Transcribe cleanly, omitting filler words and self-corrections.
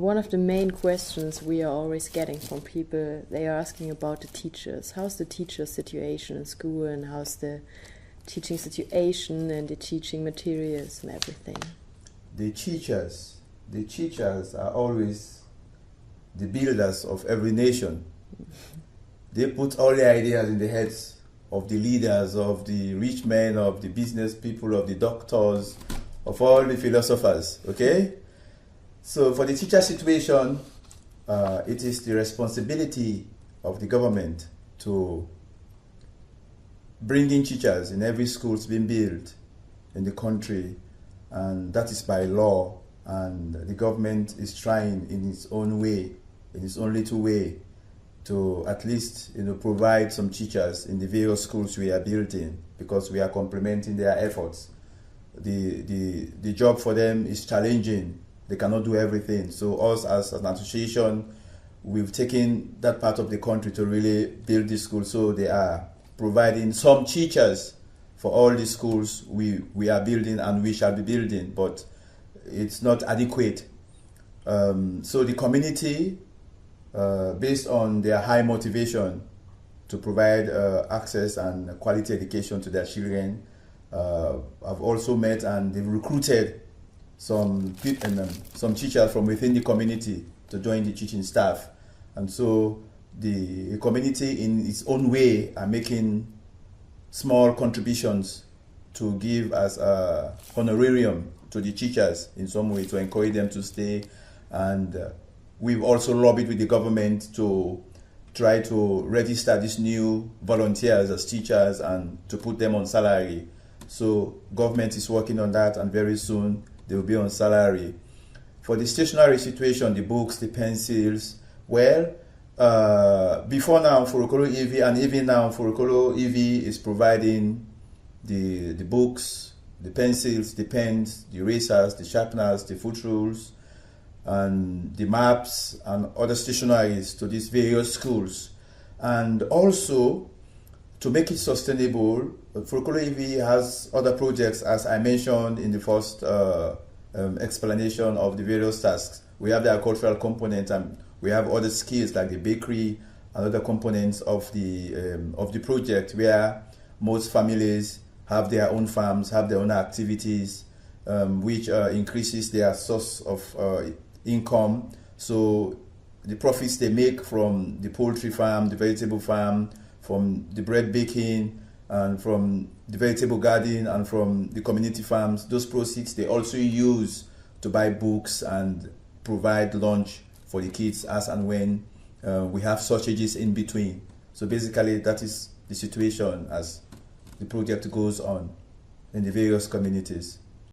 One of the main questions we are always getting from people, they are asking about the teachers. How's the teacher situation in school, and how's the teaching situation and the teaching materials and everything? The teachers are always the builders of every nation. They put all the ideas in the heads of the leaders, of the rich men, of the business people, of the doctors, of all the philosophers, okay? So for the teacher situation, it is the responsibility of the government to bring in teachers in every school being built in the country, and that is by law, and the government is trying in its own way, in its own little way, to at least provide some teachers in the various schools we are building, because we are complementing their efforts. The job for them is challenging. They cannot do everything. So us as an association, we've taken that part of the country to really build the school. So they are providing some teachers for all the schools we are building and we shall be building, but it's not adequate. So the community, based on their high motivation to provide access and quality education to their children, have also met and they've recruited some teachers from within the community to join the teaching staff. And so the community in its own way are making small contributions to give as a honorarium to the teachers in some way to encourage them to stay. And we've also lobbied with the government to try to register these new volunteers as teachers and to put them on salary. So government is working on that, and very soon they will be on salary. For the stationery situation, the books, the pencils, well, before now, Furukolo EV, and even now, Furukolo EV is providing the books, the pencils, the pens, the erasers, the sharpeners, the foot rules, and the maps and other stationaries to these various schools. And also, to make it sustainable, Furukolo EV has other projects, as I mentioned in the first explanation of the various tasks. We have the agricultural component, and we have other skills like the bakery and other components of the project, where most families have their own farms, have their own activities, which increases their source of income. So the profits they make from the poultry farm, the vegetable farm, from the bread baking, and from the vegetable garden, and from the community farms, those proceeds they also use to buy books and provide lunch for the kids as and when we have shortages in between. So basically that is the situation as the project goes on in the various communities.